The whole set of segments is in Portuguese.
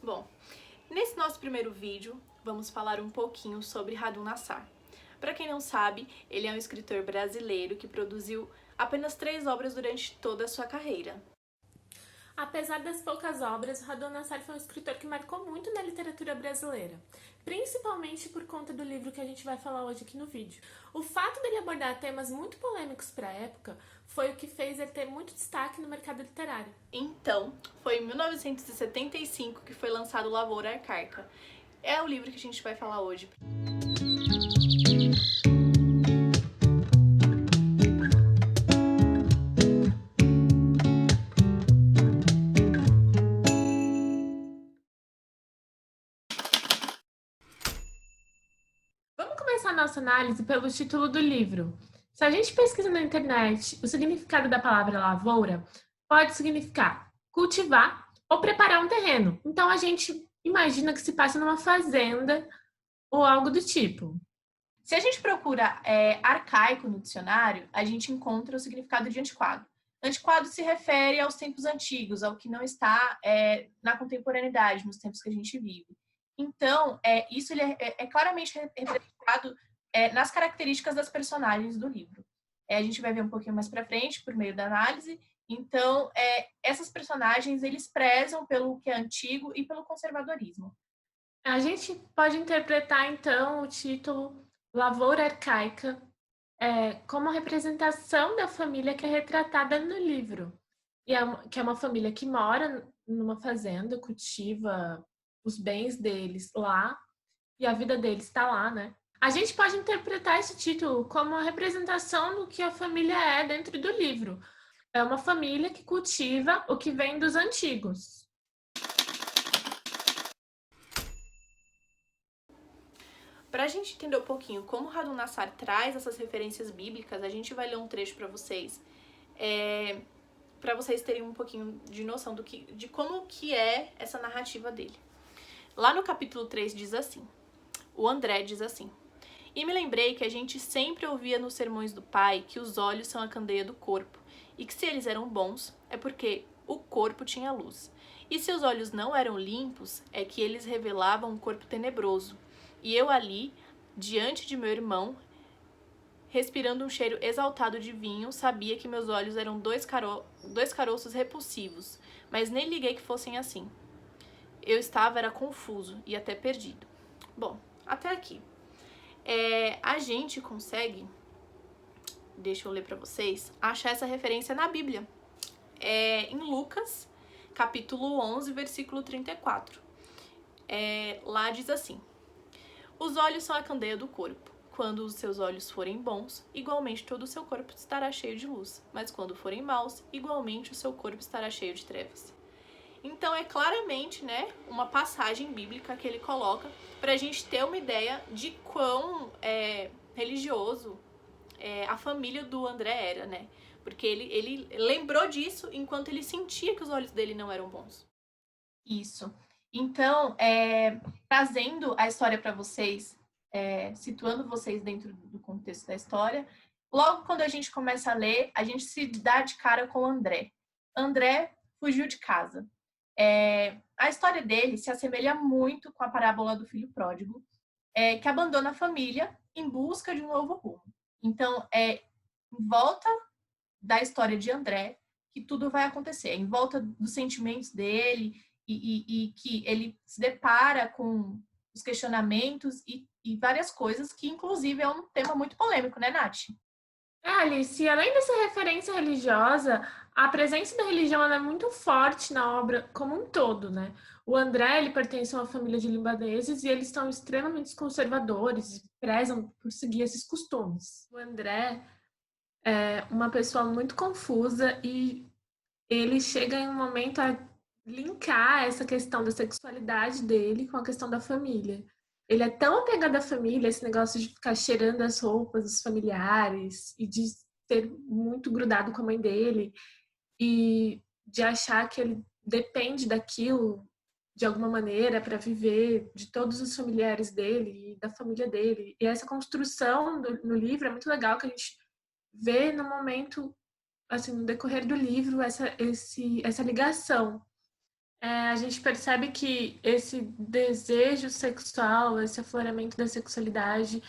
Bom, nesse nosso primeiro vídeo, vamos falar um pouquinho sobre Radu Nassar. Para quem não sabe, ele é um escritor brasileiro que produziu apenas 3 obras durante toda a sua carreira. Apesar das poucas obras, Radu Nassar foi um escritor que marcou muito na literatura brasileira, principalmente por conta do livro que a gente vai falar hoje aqui no vídeo. O fato dele abordar temas muito polêmicos para a época foi o que fez ele ter muito destaque no mercado literário. Então, foi em 1975 que foi lançado Lavoura Arcaica. É o livro que a gente vai falar hoje. Vamos começar a nossa análise pelo título do livro. Se a gente pesquisa na internet, o significado da palavra lavoura pode significar cultivar ou preparar um terreno. Então a gente imagina que se passa numa fazenda ou algo do tipo. Se a gente procura arcaico no dicionário, a gente encontra o significado de antiquado. Antiquado se refere aos tempos antigos, ao que não está na contemporaneidade, nos tempos que a gente vive. Então, isso ele é claramente representado nas características das personagens do livro. A gente vai ver um pouquinho mais para frente, por meio da análise. Então, essas personagens, eles prezam pelo que é antigo e pelo conservadorismo. A gente pode interpretar, então, o título Lavoura Arcaica como a representação da família que é retratada no livro. Que é uma família que mora numa fazenda, cultiva os bens deles lá, e a vida deles está lá, né? A gente pode interpretar esse título como a representação do que a família é dentro do livro. É uma família que cultiva o que vem dos antigos. Para a gente entender um pouquinho como Radu Nassar traz essas referências bíblicas, a gente vai ler um trecho para vocês, para vocês terem um pouquinho de noção de como que é essa narrativa dele. Lá no capítulo 3 diz assim, o André diz assim: "E me lembrei que a gente sempre ouvia nos sermões do pai que os olhos são a candeia do corpo, e que se eles eram bons, é porque o corpo tinha luz. E se os olhos não eram limpos, é que eles revelavam um corpo tenebroso. E eu ali, diante de meu irmão, respirando um cheiro exaltado de vinho, sabia que meus olhos eram dois caroços repulsivos, mas nem liguei que fossem assim. Eu era confuso e até perdido." Bom, até aqui. A gente consegue, deixa eu ler para vocês, achar essa referência na Bíblia. Em Lucas, capítulo 11, versículo 34. Lá diz assim: "Os olhos são a candeia do corpo. Quando os seus olhos forem bons, igualmente todo o seu corpo estará cheio de luz. Mas quando forem maus, igualmente o seu corpo estará cheio de trevas." Então é claramente, né, uma passagem bíblica que ele coloca para a gente ter uma ideia de quão religioso a família do André era, né? Porque ele lembrou disso enquanto ele sentia que os olhos dele não eram bons. Isso. Então, trazendo a história para vocês, situando vocês dentro do contexto da história, logo quando a gente começa a ler, a gente se dá de cara com o André. André fugiu de casa. A história dele se assemelha muito com a parábola do filho pródigo, que abandona a família em busca de um novo rumo. Então, em volta da história de André que tudo vai acontecer, em volta dos sentimentos dele e que ele se depara com os questionamentos e várias coisas que, inclusive, é um tema muito polêmico, né, Nath? Alice, além dessa referência religiosa, a presença da religião ela é muito forte na obra como um todo, né? O André, ele pertence a uma família de libaneses e eles são extremamente conservadores e prezam por seguir esses costumes. O André é uma pessoa muito confusa e ele chega em um momento a linkar essa questão da sexualidade dele com a questão da família. Ele é tão apegado à família, esse negócio de ficar cheirando as roupas dos familiares e de ser muito grudado com a mãe dele e de achar que ele depende daquilo de alguma maneira para viver de todos os familiares dele e da família dele. E essa construção no livro é muito legal que a gente vê no momento, assim, no decorrer do livro, essa ligação A gente percebe que esse desejo sexual, esse afloramento da sexualidade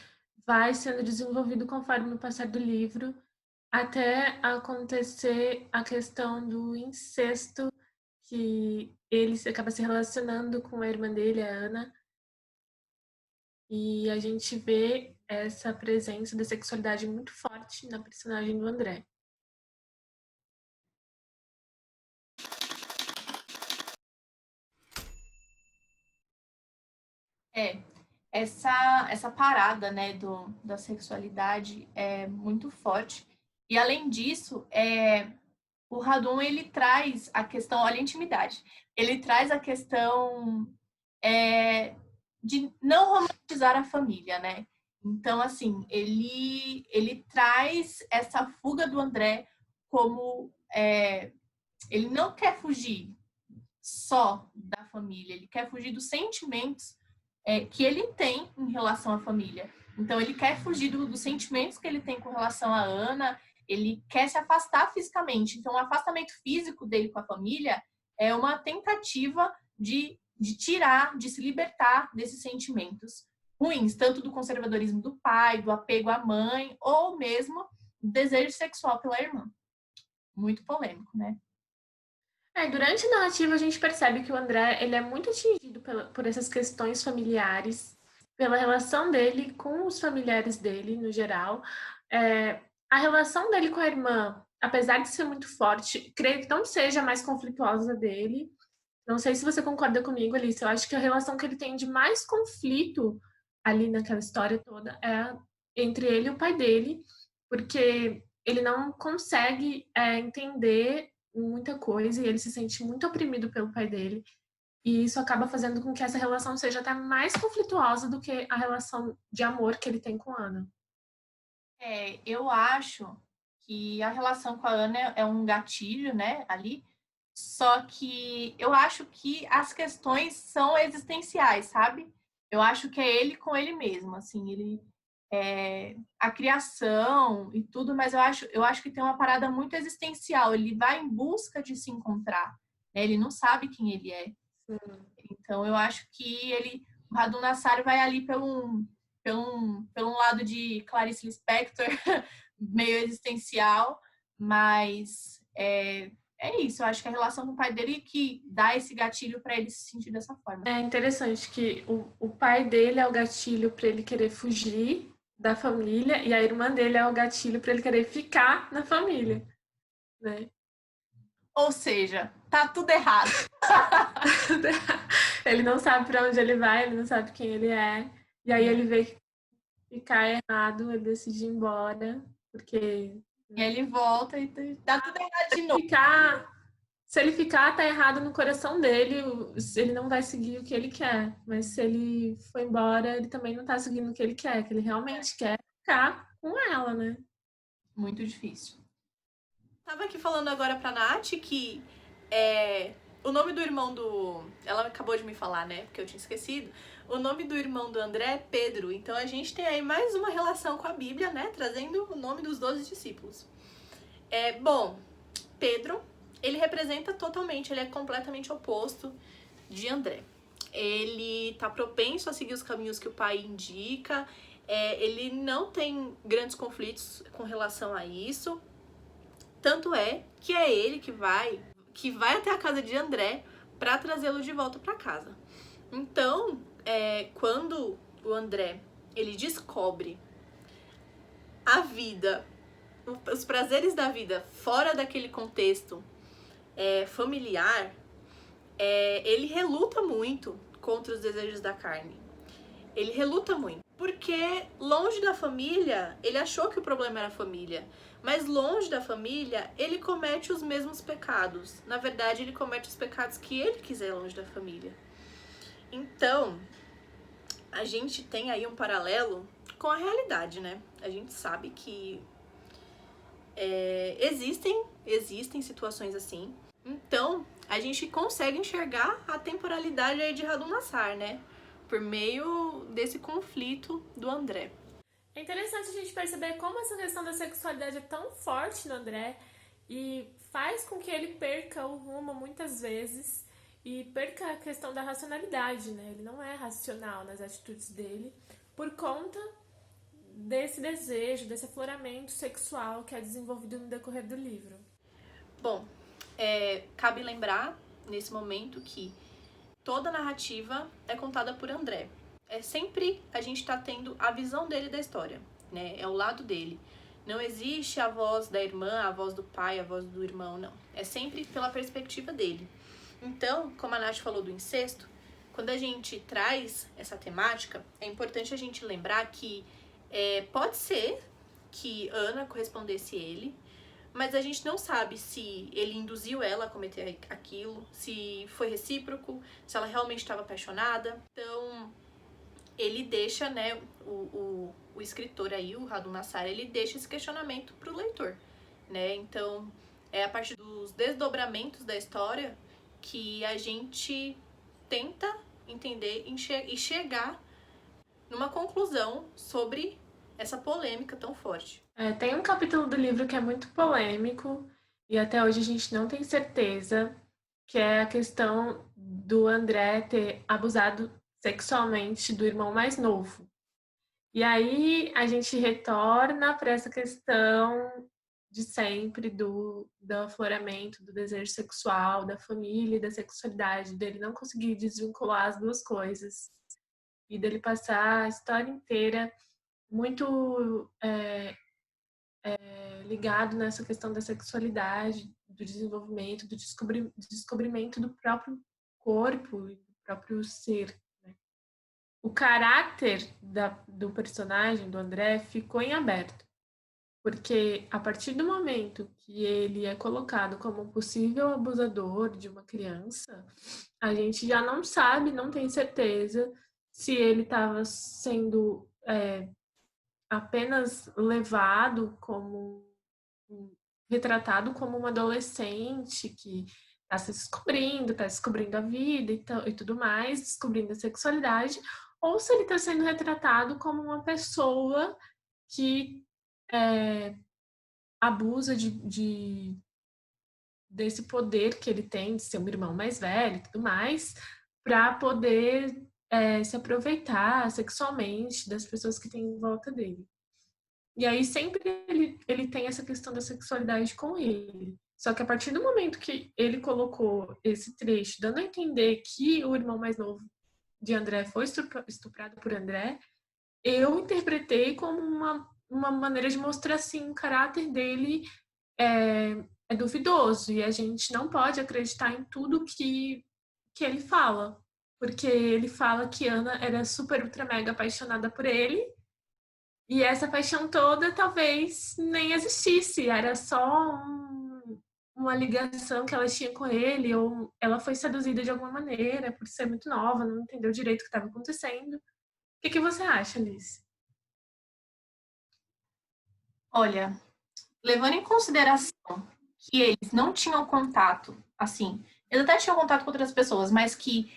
vai sendo desenvolvido conforme o passar do livro, até acontecer a questão do incesto, que ele acaba se relacionando com a irmã dele, a Ana, e a gente vê essa presença da sexualidade muito forte na personagem do André. É, essa parada, né, da sexualidade é muito forte. E além disso, o Radon ele traz a questão, olha a intimidade, ele traz a questão de não romantizar a família, né? Então, assim, ele traz essa fuga do André como ele não quer fugir só da família, ele quer fugir dos sentimentos que ele tem em relação à família. Então, ele quer fugir dos sentimentos que ele tem com relação à Ana, ele quer se afastar fisicamente. Então, o afastamento físico dele com a família é uma tentativa de tirar, de se libertar desses sentimentos ruins, tanto do conservadorismo do pai, do apego à mãe, ou mesmo do desejo sexual pela irmã. Muito polêmico, né? Durante a narrativa a gente percebe que o André ele é muito atingido por essas questões familiares, pela relação dele com os familiares dele, no geral. A relação dele com a irmã, apesar de ser muito forte, creio que não seja a mais conflituosa dele. Não sei se você concorda comigo, Alice. Eu acho que a relação que ele tem de mais conflito ali naquela história toda é entre ele e o pai dele, porque ele não consegue entender muita coisa e ele se sente muito oprimido pelo pai dele. E isso acaba fazendo com que essa relação seja até mais conflituosa do que a relação de amor que ele tem com a Ana. Eu acho que a relação com a Ana é um gatilho, né, ali. Só que eu acho que as questões são existenciais, sabe? Eu acho que é ele com ele mesmo, assim, a criação e tudo, mas eu acho que tem uma parada muito existencial. Ele vai em busca de se encontrar, né? Ele não sabe quem ele é. Então eu acho que o Radu Nassar vai ali pelo um lado de Clarice Lispector, meio existencial, mas é isso. Eu acho que a relação com o pai dele que dá esse gatilho para ele se sentir dessa forma. É interessante que o pai dele é o gatilho para ele querer fugir da família e a irmã dele é o gatilho para ele querer ficar na família, né? Ou seja, tá tudo errado. Ele não sabe para onde ele vai, ele não sabe quem ele é. E aí ele vê que ficar errado, ele decide ir embora, porque E ele volta e tá tudo errado de novo. se ele ficar, tá errado no coração dele, ele não vai seguir o que ele quer. Mas se ele for embora, ele também não tá seguindo o que ele quer, que ele realmente quer ficar com ela, né? Muito difícil. Tava aqui falando agora pra Nath que o nome do irmão do... Ela acabou de me falar, né? Porque eu tinha esquecido. O nome do irmão do André é Pedro. Então a gente tem aí mais uma relação com a Bíblia, né? Trazendo o nome dos 12 discípulos. Bom, Pedro, ele representa totalmente, ele é completamente oposto de André. Ele tá propenso a seguir os caminhos que o pai indica. Ele não tem grandes conflitos com relação a isso. Tanto é que é ele que vai até a casa de André para trazê-lo de volta para casa. Então, quando o André ele descobre a vida, os prazeres da vida fora daquele contexto familiar, ele reluta muito contra os desejos da carne. Ele reluta muito. Porque longe da família, ele achou que o problema era a família. Mas longe da família, ele comete os mesmos pecados. Na verdade, ele comete os pecados que ele quiser longe da família. Então, a gente tem aí um paralelo com a realidade, né? A gente sabe que existem situações assim. Então, a gente consegue enxergar a temporalidade aí de Radun Nassar, né? Por meio desse conflito do André. É interessante a gente perceber como essa questão da sexualidade é tão forte no André e faz com que ele perca o rumo muitas vezes e perca a questão da racionalidade, né? Ele não é racional nas atitudes dele por conta desse desejo, desse afloramento sexual que é desenvolvido no decorrer do livro. Bom, cabe lembrar, nesse momento, que toda a narrativa é contada por André. Sempre a gente tá tendo a visão dele da história, né? É o lado dele. Não existe a voz da irmã, a voz do pai, a voz do irmão, não. É sempre pela perspectiva dele. Então, como a Nath falou do incesto, quando a gente traz essa temática, é importante a gente lembrar que pode ser que Ana correspondesse a ele, mas a gente não sabe se ele induziu ela a cometer aquilo, se foi recíproco, se ela realmente estava apaixonada. Então, ele deixa, né, o escritor aí, o Radu Nassar, ele deixa esse questionamento pro leitor, né? Então, é a partir dos desdobramentos da história que a gente tenta entender e chegar numa conclusão sobre essa polêmica tão forte. Tem um capítulo do livro que é muito polêmico e até hoje a gente não tem certeza, que é a questão do André ter abusado sexualmente do irmão mais novo. E aí a gente retorna para essa questão de sempre do afloramento, do desejo sexual, da família e da sexualidade, dele não conseguir desvincular as duas coisas e dele passar a história inteira muito ligado nessa questão da sexualidade, do desenvolvimento, do descobrimento do próprio corpo e do próprio ser. Né? O caráter do personagem, do André, ficou em aberto. Porque a partir do momento que ele é colocado como um possível abusador de uma criança, a gente já não sabe, não tem certeza se ele estava sendo apenas levado como retratado como um adolescente que está descobrindo a vida e tudo mais, descobrindo a sexualidade, ou se ele está sendo retratado como uma pessoa que abusa desse poder que ele tem de ser um irmão mais velho e tudo mais, para poder se aproveitar sexualmente das pessoas que têm em volta dele. E aí sempre ele tem essa questão da sexualidade com ele. Só que a partir do momento que ele colocou esse trecho, dando a entender que o irmão mais novo de André foi estuprado por André, eu interpretei como uma maneira de mostrar, assim, o caráter dele é duvidoso. E a gente não pode acreditar em tudo que ele fala. Porque ele fala que Ana era super, ultra, mega apaixonada por ele, e essa paixão toda talvez nem existisse, era só uma ligação que ela tinha com ele, ou ela foi seduzida de alguma maneira por ser muito nova, não entendeu direito o que estava acontecendo. O que você acha, Alice? Olha, levando em consideração que eles não tinham contato, assim, eles até tinham contato com outras pessoas, mas que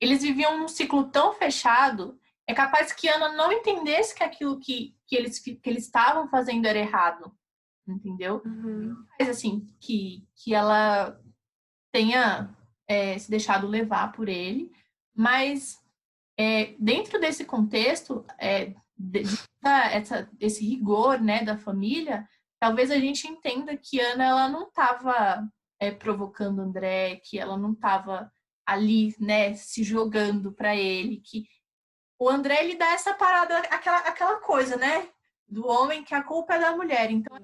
eles viviam num ciclo tão fechado, é capaz que Ana não entendesse que aquilo que eles estavam fazendo era errado, entendeu? Mas assim, que ela tenha se deixado levar por ele, mas dentro desse contexto, esse rigor, né, da família, talvez a gente entenda que Ana ela não estava provocando André, que ela não estava ali, né, se jogando para ele, que o André ele dá essa parada, aquela coisa, né, do homem que a culpa é da mulher. Então,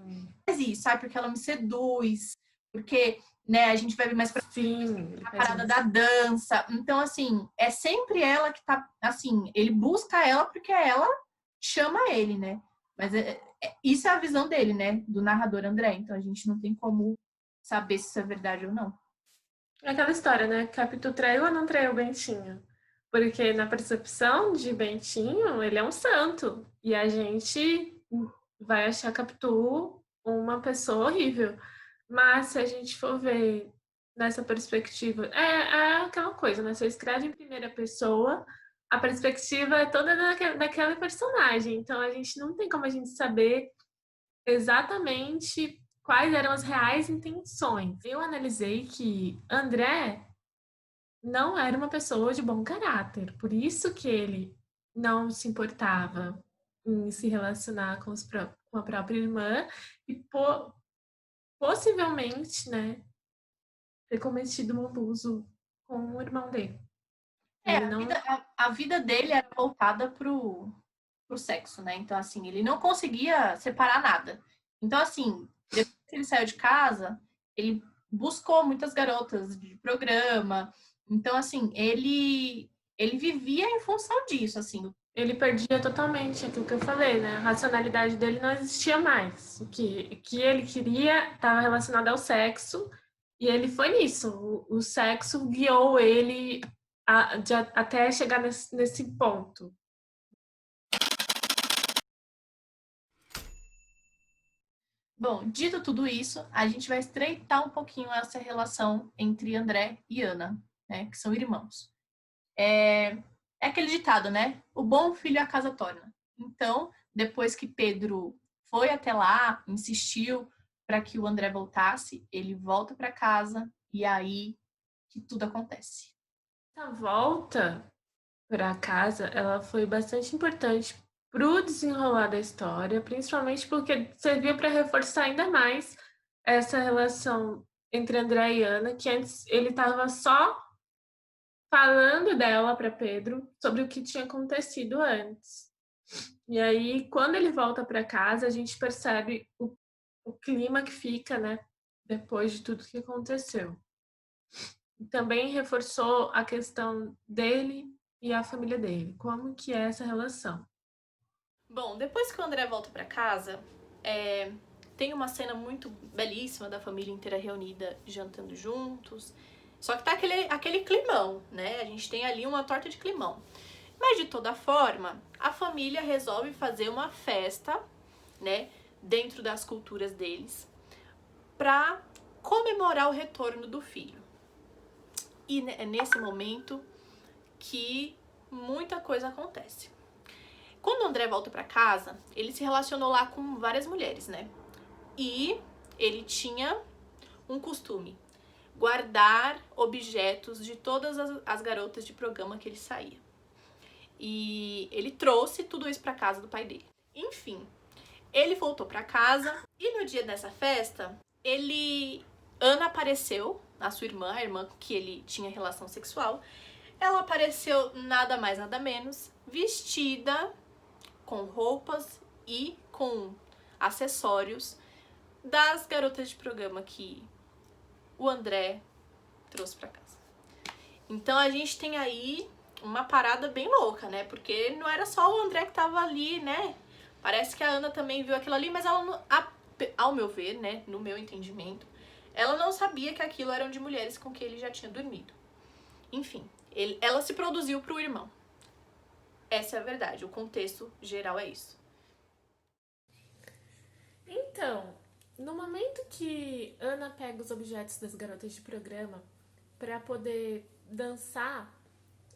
faz isso, sabe? Porque ela me seduz, porque, né, a gente vai ver mais pra Sim, a parada da dança. Então, assim, é sempre ela que tá, assim, ele busca ela porque ela chama ele, né? Mas isso é a visão dele, né? Do narrador André. Então, a gente não tem como saber se isso é verdade ou não. é aquela história, né? Capitu traiu ou não traiu o Bentinho? Porque na percepção de Bentinho, ele é um santo. E a gente vai achar Capitu uma pessoa horrível. Mas se a gente for ver nessa perspectiva, é aquela coisa, né? Você escreve em primeira pessoa, a perspectiva é toda daquela personagem. Então a gente não tem como a gente saber exatamente quais eram as reais intenções. Eu analisei que André não era uma pessoa de bom caráter. Por isso que ele não se importava em se relacionar com a própria irmã e possivelmente, né, ter cometido um abuso com o irmão dele. Ele não. A vida dele era voltada pro sexo, né? Então, assim, ele não conseguia separar nada. Então, assim, depois que ele saiu de casa, ele buscou muitas garotas de programa. Então, assim, ele vivia em função disso, assim. Ele perdia totalmente aquilo que eu falei, né? A racionalidade dele não existia mais. O que ele queria estava relacionado ao sexo, e ele foi nisso. O sexo guiou ele até chegar nesse ponto. Bom, dito tudo isso, a gente vai estreitar um pouquinho essa relação entre André e Ana, né? Que são irmãos. É aquele ditado, né? O bom filho a casa torna. Então, depois que Pedro foi até lá, insistiu para que o André voltasse, ele volta para casa e aí que tudo acontece. A volta para casa, ela foi bastante importante pro desenrolar da história, principalmente porque serviu para reforçar ainda mais essa relação entre André e Ana, que antes ele estava só falando dela para Pedro sobre o que tinha acontecido antes. E aí, quando ele volta para casa, a gente percebe o clima que fica, né, depois de tudo que aconteceu. E também reforçou a questão dele e a família dele, como que é essa relação. Bom, depois que o André volta para casa, tem uma cena muito belíssima da família inteira reunida jantando juntos. Só que tá aquele climão, né? A gente tem ali uma torta de climão. Mas de toda forma, a família resolve fazer uma festa, né, dentro das culturas deles, para comemorar o retorno do filho. E é nesse momento que muita coisa acontece. Quando o André volta para casa, ele se relacionou lá com várias mulheres, né? E ele tinha um costume: guardar objetos de todas as garotas de programa que ele saía. E ele trouxe tudo isso para casa do pai dele. Enfim, ele voltou para casa e no dia dessa festa, Ana apareceu, a sua irmã, a irmã com que ele tinha relação sexual. Ela apareceu nada mais nada menos vestida com roupas e com acessórios das garotas de programa que o André trouxe para casa. Então a gente tem aí uma parada bem louca, né? Porque não era só o André que tava ali, né? Parece que a Ana também viu aquilo ali, mas ela não, ao meu ver, né, no meu entendimento, ela não sabia que aquilo eram de mulheres com que ele já tinha dormido. Enfim, ela se produziu pro irmão. Essa é a verdade, o contexto geral é isso. Então, no momento que Ana pega os objetos das garotas de programa para poder dançar,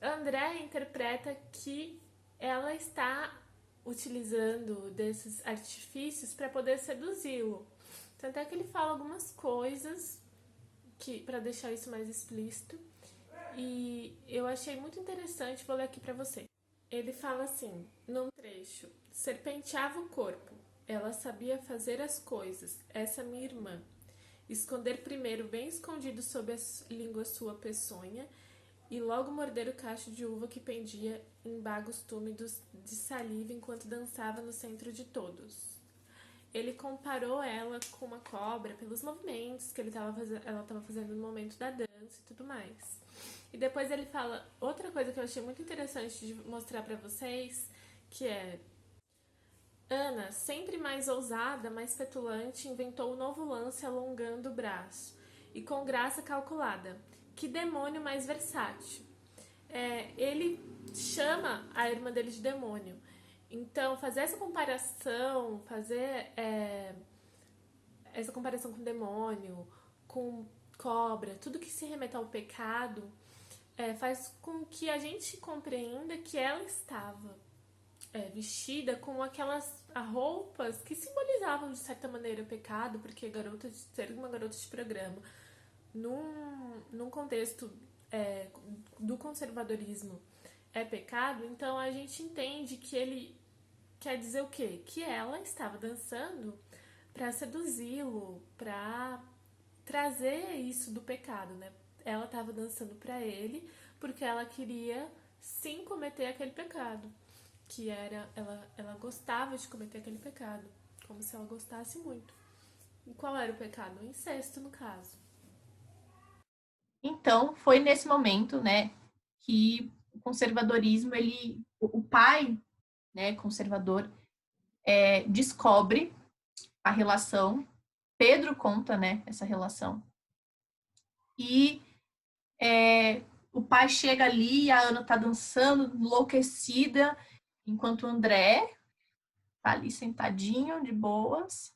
André interpreta que ela está utilizando desses artifícios para poder seduzi-lo. Tanto é que ele fala algumas coisas que para deixar isso mais explícito. E eu achei muito interessante, vou ler aqui para você. Ele fala assim, num trecho: serpenteava o corpo. Ela sabia fazer as coisas, essa minha irmã. Esconder primeiro bem escondido sob a língua sua peçonha e logo morder o cacho de uva que pendia em bagos túmidos de saliva enquanto dançava no centro de todos. Ele comparou ela com uma cobra pelos movimentos que ela estava fazendo no momento da dança e tudo mais. E depois ele fala outra coisa que eu achei muito interessante de mostrar para vocês, que é: Ana, sempre mais ousada, mais petulante, inventou um novo lance alongando o braço e com graça calculada. Que demônio mais versátil! Ele chama a irmã dele de demônio. Então, fazer essa comparação, essa comparação com demônio, com cobra, tudo que se remeta ao pecado, faz com que a gente compreenda que ela estava vestida com aquelas roupas que simbolizavam de certa maneira o pecado, porque ser uma garota de programa num contexto do conservadorismo é pecado, então a gente entende que ele quer dizer o quê? Que ela estava dançando para seduzi-lo, para trazer isso do pecado, né? Ela estava dançando para ele porque ela queria sim cometer aquele pecado, que era ela gostava de cometer aquele pecado, como se ela gostasse muito. E qual era o pecado? O incesto, no caso. Então, foi nesse momento, né, que o conservadorismo, o pai, né, conservador, descobre a relação. Pedro conta, né, essa relação. E o pai chega ali, a Ana tá dançando, enlouquecida, enquanto o André tá ali sentadinho, de boas.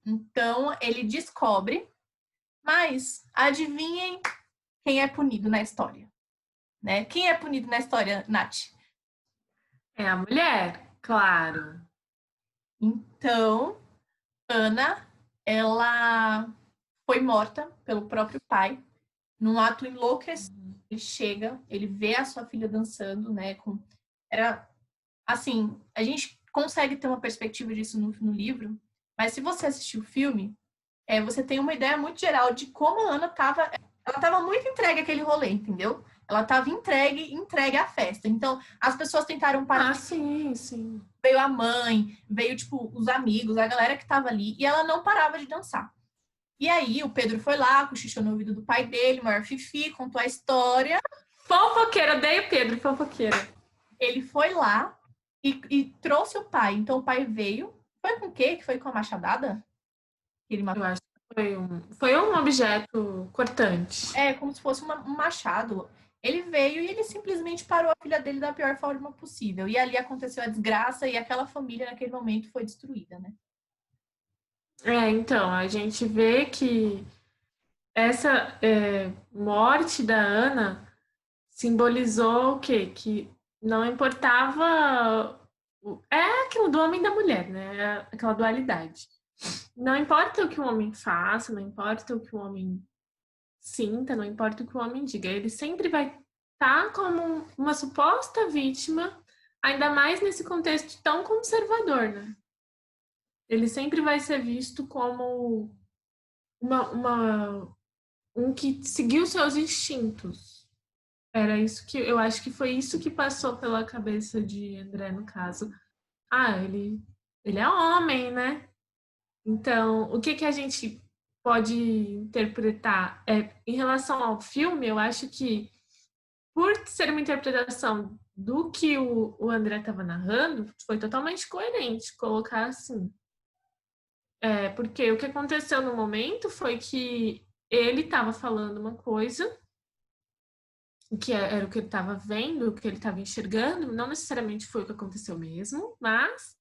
Então, ele descobre, mas adivinhem quem é punido na história, né? Quem é punido na história, Nath? É a mulher, claro. Então, Ana, ela foi morta pelo próprio pai, num ato enlouquecido. Ele chega, ele vê a sua filha dançando, né? Era assim, a gente consegue ter uma perspectiva disso no livro, mas se você assistir o filme, você tem uma ideia muito geral de como a Ana estava. Ela estava muito entregue àquele rolê, entendeu? Ela estava entregue à festa. Então, as pessoas tentaram parar. Ah, sim, sim. Veio a mãe, veio, tipo, os amigos, a galera que estava ali, e ela não parava de dançar. E aí, o Pedro foi lá, cochichou no ouvido do pai dele, maior fifi, contou a história. Fofoqueira, odeio Pedro, fofoqueira. Ele foi lá e trouxe o pai. Então, o pai veio. Foi com o quê? Que foi com a machadada? Que ele Eu matou. acho que foi um objeto cortante. É, como se fosse um machado. Ele veio e ele simplesmente parou a filha dele da pior forma possível. E ali aconteceu a desgraça e aquela família naquele momento foi destruída, né? Então, a gente vê que essa morte da Ana simbolizou o quê? Que não importava. É aquilo do homem e da mulher, né? É aquela dualidade. Não importa o que o homem faça, não importa o que o homem sinta, não importa o que o homem diga, ele sempre vai estar como uma suposta vítima, ainda mais nesse contexto tão conservador, né? Ele sempre vai ser visto como um que seguiu seus instintos. Era isso que eu acho que foi isso que passou pela cabeça de André no caso. Ah, ele é homem, né? Então, o que que a gente pode interpretar em relação ao filme? Eu acho que por ser uma interpretação do que o André estava narrando, foi totalmente coerente colocar assim. Porque o que aconteceu no momento foi que ele estava falando uma coisa, que era o que ele estava vendo, o que ele estava enxergando, não necessariamente foi o que aconteceu mesmo, mas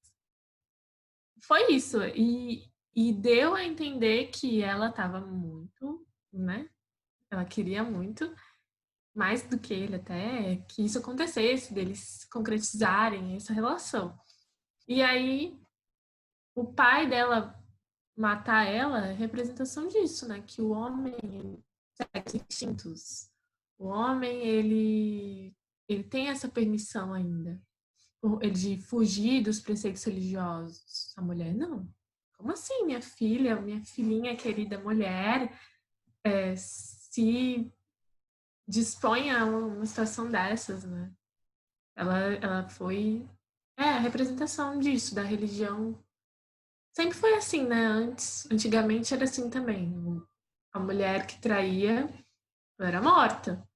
foi isso. E deu a entender que ela estava muito, né? Ela queria muito, mais do que ele até, que isso acontecesse, deles concretizarem essa relação. E aí, o pai dela matar ela é representação disso, né? Que o homem segue os instintos. O homem, ele tem essa permissão ainda. Ele de fugir dos preceitos religiosos. A mulher, não. Como assim, minha filha, minha filhinha querida mulher, se dispõe a uma situação dessas, né? Ela foi a representação disso, da religião. Sempre foi assim, né? Antigamente era assim também. A mulher que traía era morta.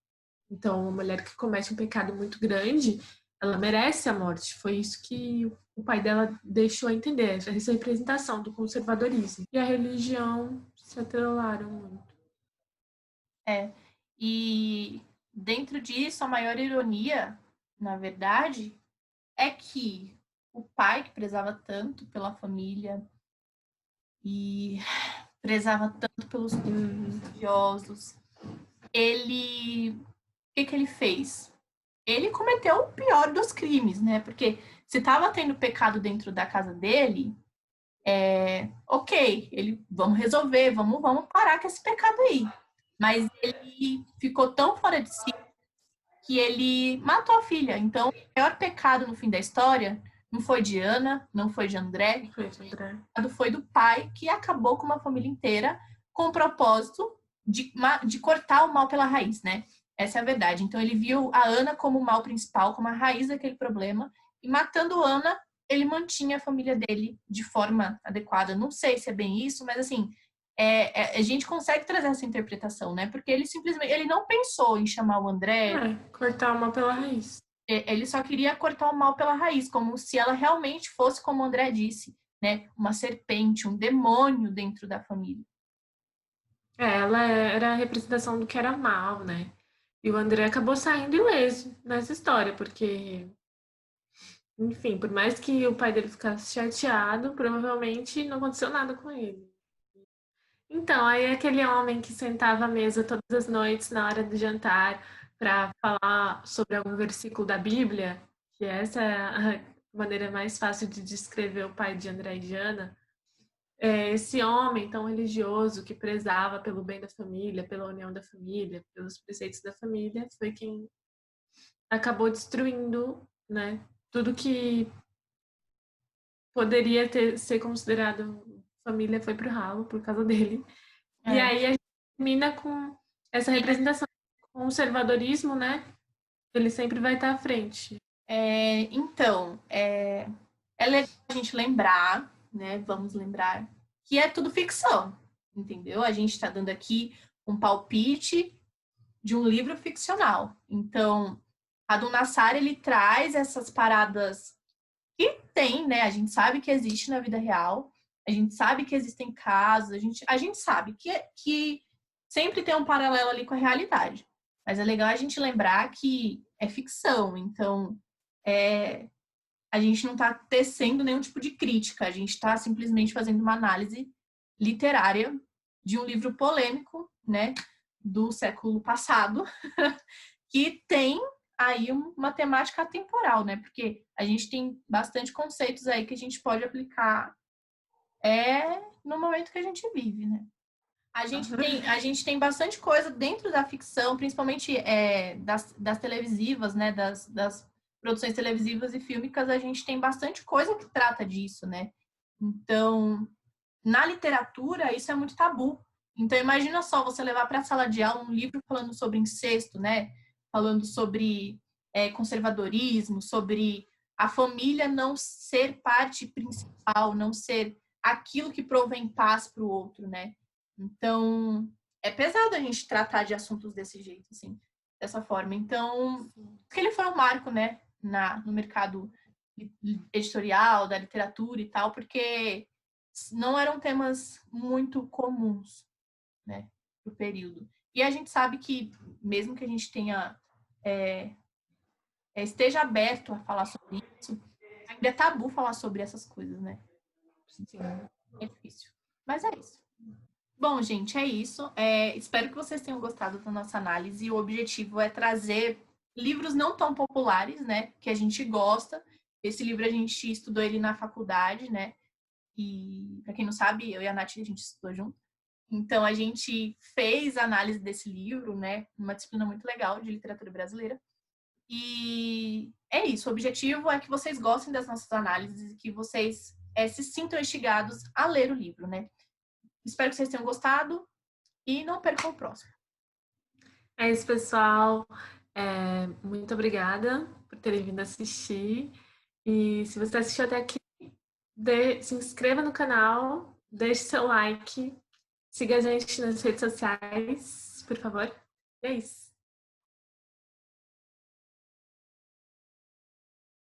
Então, uma mulher que comete um pecado muito grande, ela merece a morte. Foi isso que o pai dela deixou a entender, essa representação do conservadorismo. E a religião se atrelaram muito. E dentro disso, a maior ironia, na verdade, é que o pai que prezava tanto pela família e prezava tanto pelos religiosos, o que ele fez? Ele cometeu o pior dos crimes, né? Porque se estava tendo pecado dentro da casa dele, ok, vamos resolver, vamos parar com esse pecado aí. Mas ele ficou tão fora de si que ele matou a filha. Então, o maior pecado no fim da história não foi de Ana, não foi de André, foi do pai que acabou com uma família inteira com o propósito de cortar o mal pela raiz, né? Essa é a verdade. Então, ele viu a Ana como o mal principal, como a raiz daquele problema, e matando Ana, ele mantinha a família dele de forma adequada. Não sei se é bem isso, mas assim, a gente consegue trazer essa interpretação, né? Porque ele simplesmente, ele não pensou em chamar o André. Cortar o mal pela raiz. Ele só queria cortar o mal pela raiz, como se ela realmente fosse, como o André disse, né? Uma serpente, um demônio dentro da família. Ela era a representação do que era mal, né? E o André acabou saindo ileso nessa história, porque, enfim, por mais que o pai dele ficasse chateado, provavelmente não aconteceu nada com ele. Então, aí aquele homem que sentava à mesa todas as noites na hora do jantar para falar sobre algum versículo da Bíblia, que essa é a maneira mais fácil de descrever o pai de André e Jana, esse homem tão religioso que prezava pelo bem da família, pela união da família, pelos preceitos da família, foi quem acabou destruindo, né, tudo que poderia ser considerado família foi pro ralo por causa dele. E aí a gente termina com essa representação do conservadorismo, né? Ele sempre vai estar à frente. Então, é legal a gente lembrar, né? Vamos lembrar que é tudo ficção, entendeu? A gente está dando aqui um palpite de um livro ficcional. Então, Adão Nassar, ele traz essas paradas que tem, né? A gente sabe que existe na vida real, a gente sabe que existem casos, a gente sabe que sempre tem um paralelo ali com a realidade. Mas é legal a gente lembrar que é ficção, então a gente não está tecendo nenhum tipo de crítica, a gente está simplesmente fazendo uma análise literária de um livro polêmico, né, do século passado, que tem aí uma temática atemporal, né? Porque a gente tem bastante conceitos aí que a gente pode aplicar no momento que a gente vive, né? A gente tem bastante coisa dentro da ficção, principalmente das televisivas, né? Das produções televisivas e fílmicas, a gente tem bastante coisa que trata disso, né? Então, na literatura, isso é muito tabu. Então, imagina só você levar para a sala de aula um livro falando sobre incesto, né? Falando sobre conservadorismo, sobre a família não ser parte principal, não ser aquilo que provém paz para o outro, né? Então, é pesado a gente tratar de assuntos desse jeito, assim, dessa forma. Então, que ele foi um marco, né, no mercado editorial, da literatura e tal, porque não eram temas muito comuns, né, pro período. E a gente sabe que, mesmo que a gente tenha esteja aberto a falar sobre isso, ainda é tabu falar sobre essas coisas, né? Sim, é difícil. Mas é isso. Bom, gente, é isso. Espero que vocês tenham gostado da nossa análise. O objetivo é trazer livros não tão populares, né? Que a gente gosta. Esse livro a gente estudou ele na faculdade, né? E, para quem não sabe, eu e a Nath, a gente estudou junto. Então, a gente fez a análise desse livro, né? Uma disciplina muito legal de literatura brasileira. E é isso. O objetivo é que vocês gostem das nossas análises e que vocês se sintam instigados a ler o livro, né? Espero que vocês tenham gostado e não percam o próximo. É isso, pessoal. Muito obrigada por terem vindo assistir. E se você assistiu até aqui, se inscreva no canal, deixe seu like, siga a gente nas redes sociais, por favor. É isso.